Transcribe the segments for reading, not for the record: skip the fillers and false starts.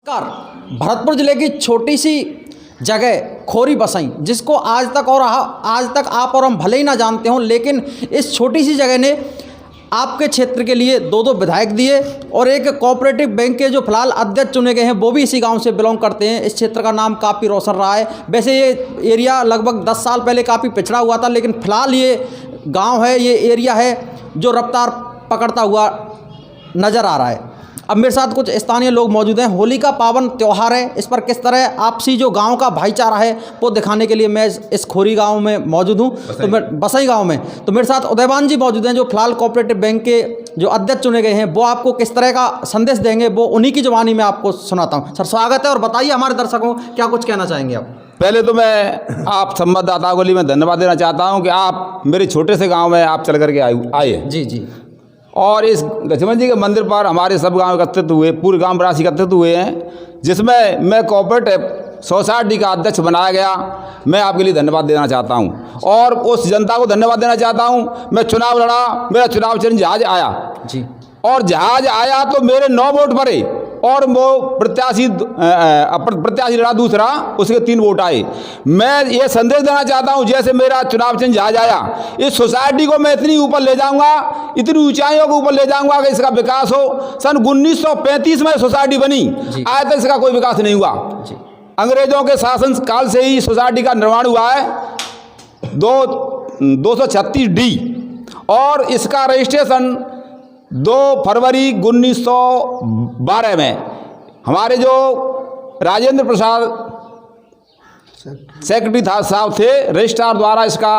नमस्कार। भरतपुर जिले की छोटी सी जगह खोरी बसई, जिसको आज तक आप और हम भले ही ना जानते हों, लेकिन इस छोटी सी जगह ने आपके क्षेत्र के लिए दो विधायक दिए और एक कोऑपरेटिव बैंक के जो फिलहाल अध्यक्ष चुने गए हैं वो भी इसी गांव से बिलोंग करते हैं। इस क्षेत्र का नाम काफ़ी रोशन रहा है। वैसे ये एरिया लगभग 10 साल पहले काफ़ी पिछड़ा हुआ था, लेकिन फिलहाल ये गाँव है, ये एरिया है जो रफ्तार पकड़ता हुआ नज़र आ रहा है। अब मेरे साथ कुछ स्थानीय लोग मौजूद हैं। होली का पावन त्यौहार है, इस पर किस तरह आपसी जो गांव का भाईचारा है वो दिखाने के लिए मैं इस खोरी गांव में मौजूद हूं। तो मैं बसई गांव में, तो मेरे साथ उदयवान जी मौजूद हैं जो फिलहाल कोऑपरेटिव बैंक के जो अध्यक्ष चुने गए हैं। वो आपको किस तरह का संदेश देंगे वो उन्हीं की जुबानी में आपको सुनाता हूँ। सर स्वागत है, और बताइए हमारे दर्शकों क्या कुछ कहना चाहेंगे आप। पहले तो मैं आप संवाददाताओं के लिए मैं धन्यवाद देना चाहता हूँ कि आप मेरे छोटे से गाँव में आप चल करके आए। जी जी। और इस लक्ष्मण जी के मंदिर पर हमारे सब गांव एकत्रित हुए, पूरे गांव वासी एकत्रित हुए हैं, जिसमें मैं कोऑपरेटिव सोसाइटी का अध्यक्ष बनाया गया। मैं आपके लिए धन्यवाद देना चाहता हूं और उस जनता को धन्यवाद देना चाहता हूं। मैं चुनाव लड़ा, मेरा चुनाव चिन्ह जहाज आया जी, और जहाज आया तो मेरे 9 वोट पड़े और वो प्रत्याशी लड़ा दूसरा, उसके 3 वोट आए। मैं ये संदेश देना चाहता हूँ, जैसे मेरा चुनाव चिन्ह जहाज आया, इस सोसाइटी को मैं इतनी ऊपर ले जाऊंगा, इतनी ऊंचाइयों को ऊपर ले जाऊंगा कि इसका विकास हो। सन 1935 में सोसाइटी बनी, आज तक इसका कोई विकास नहीं हुआ। अंग्रेजों के शासन काल से ही सोसाइटी का निर्माण हुआ है 236 डी, और इसका रजिस्ट्रेशन 2 फरवरी 1912 में हमारे जो राजेंद्र प्रसाद सेक्रेटरी साहब थे, रजिस्ट्रार द्वारा इसका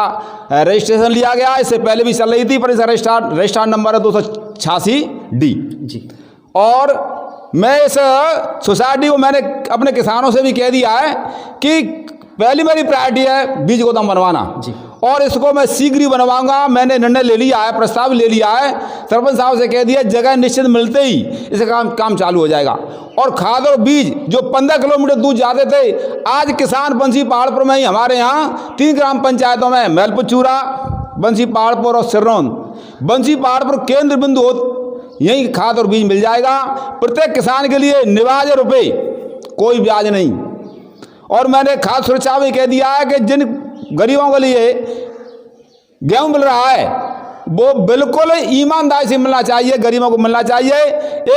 रजिस्ट्रेशन लिया गया। इससे पहले भी चल रही थी, पर इसका रजिस्ट्रार नंबर है 286 डी जी। और मैं इस सोसाइटी को मैंने अपने किसानों से भी कह दिया है कि पहली मेरी प्रायोरिटी है बीज गोदाम बनवाना जी, और इसको मैं शीघ्र ही बनवाऊंगा। मैंने निर्णय ले लिया है, प्रस्ताव ले लिया है, सरपंच साहब से कह दिया, जगह निश्चित मिलते ही इसका काम चालू हो जाएगा। और खाद और बीज जो 15 किलोमीटर दूर जाते थे, आज किसान बंसी पहाड़पुर में ही हमारे यहाँ 3 ग्राम पंचायतों में मैलपुर चूरा, बंसी पहाड़पुर और सिरनौन, बंसी पहाड़पुर केंद्र बिंदु हो, यही खाद और बीज मिल जाएगा। प्रत्येक किसान के लिए निवाज रुपये, कोई ब्याज नहीं। और मैंने खाद सुरक्षा भी कह दिया है कि जिन गरीबों के लिए गेहूं मिल रहा है वो बिल्कुल ईमानदारी से मिलना चाहिए, गरीबों को मिलना चाहिए।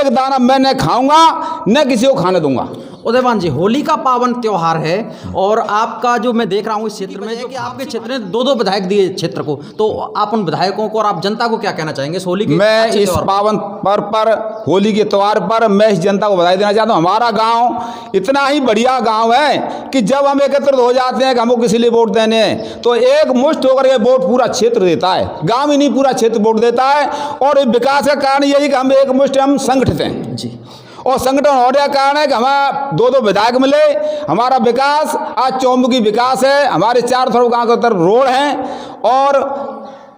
एक दाना मैं न खाऊंगा न किसी को खाने दूंगा। उदयवान जी, होली का पावन त्यौहार है और आपका जो मैं देख रहा हूँ इस क्षेत्र में कि आपके क्षेत्र में 2 विधायक दिए क्षेत्र को, तो आप उन विधायकों को और आप जनता को क्या कहना चाहेंगे इस होली के? मैं इस पावन पर्व पर, होली के त्यौहार पर मैं इस जनता को बधाई देना चाहता हूँ। हमारा गाँव इतना ही बढ़िया गाँव है कि जब हम एकत्रित हो जाते हैं कि हमको किसी लिए वोट देने हैं, तो एक मुश्त होकर के वोट पूरा क्षेत्र देता है, गाँव ही नहीं पूरा क्षेत्र वोट देता है। और विकास का कारण यही कि हम एक मुश्त, हम संगठित हैं जी, और संगठन होने का कारण है कि हमें 2 विधायक मिले। हमारा विकास आज चौमुखी विकास है, हमारे 4 तरफ गाँव की तरफ रोड हैं और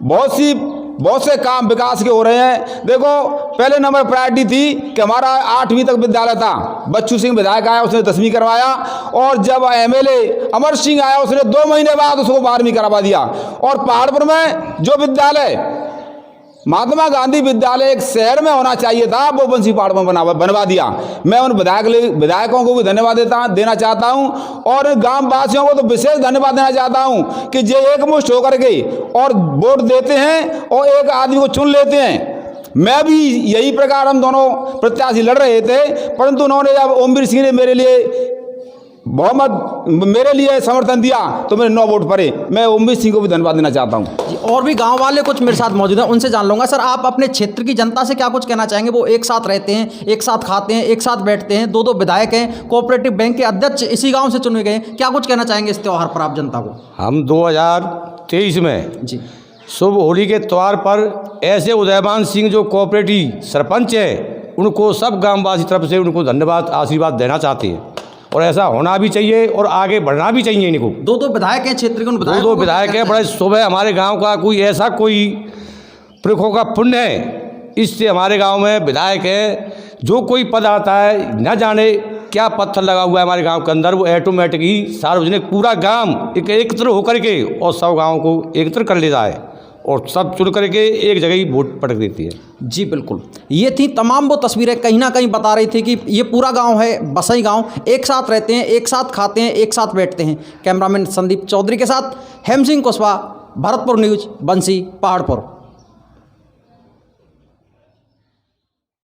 बहुत से काम विकास के हो रहे हैं। देखो, पहले नंबर प्रायोरिटी थी कि हमारा 8वीं तक विद्यालय था, बच्चू सिंह विधायक आया, उसने 10वीं करवाया, और जब MLA अमर सिंह आया उसने 2 महीने बाद उसको 12वीं करवा दिया। और पहाड़पुर में जो विद्यालय महात्मा गांधी विद्यालय एक शहर में होना चाहिए था, वो बंसी पहाड़ में बनवा दिया। मैं उन विधायकों को भी धन्यवाद देना चाहता हूं, और गांव वासियों को तो विशेष धन्यवाद देना चाहता हूं कि जे एकमुष्ट होकर के और वोट देते हैं और एक आदमी को चुन लेते हैं। मैं भी यही प्रकार, हम दोनों प्रत्याशी लड़ रहे थे, परंतु उन्होंने जब ओमवीर सिंह ने मेरे लिए समर्थन दिया तो मेरे 9 वोट पड़े। मैं ओमवीर सिंह को भी धन्यवाद देना चाहता हूं। और भी गांव वाले कुछ मेरे साथ मौजूद हैं, उनसे जान लूंगा। सर, आप अपने क्षेत्र की जनता से क्या कुछ कहना चाहेंगे? वो एक साथ रहते हैं, एक साथ खाते हैं, एक साथ बैठते हैं, 2 विधायक हैं, कोऑपरेटिव बैंक के अध्यक्ष इसी गांव से चुने गए हैं, क्या कुछ कहना चाहेंगे इस त्यौहार पर आप जनता को? हम 2023 में जी शुभ होली के त्यौहार पर ऐसे उदयवान सिंह जो कोऑपरेटिव सरपंच है, उनको सब गांववासी तरफ से उनको धन्यवाद आशीर्वाद देना चाहते हैं, और ऐसा होना भी चाहिए और आगे बढ़ना भी चाहिए इनको। 2 विधायक हैं क्षेत्र के, 2 विधायक हैं, बड़े शुभ है। हमारे गांव का कोई पुरखों का पुण्य है, इससे हमारे गांव में विधायक है। जो कोई पद आता है, न जाने क्या पत्थर लगा हुआ है हमारे गांव के अंदर, वो ऑटोमेटिक ही सार्वजनिक पूरा गांव एकत्र होकर के और सब गाँव को एकत्र कर लेता है। और सब चुन करके एक जगह ही वोट पटक देती है। जी बिल्कुल, ये थी तमाम वो तस्वीरें कहीं ना कहीं बता रही थी कि ये पूरा गांव है बसई गांव, एक साथ रहते हैं, एक साथ खाते हैं, एक साथ बैठते हैं। कैमरामैन संदीप चौधरी के साथ हेम सिंह कुशवाहा, भरतपुर न्यूज़, बंसी, पहाड़पुर।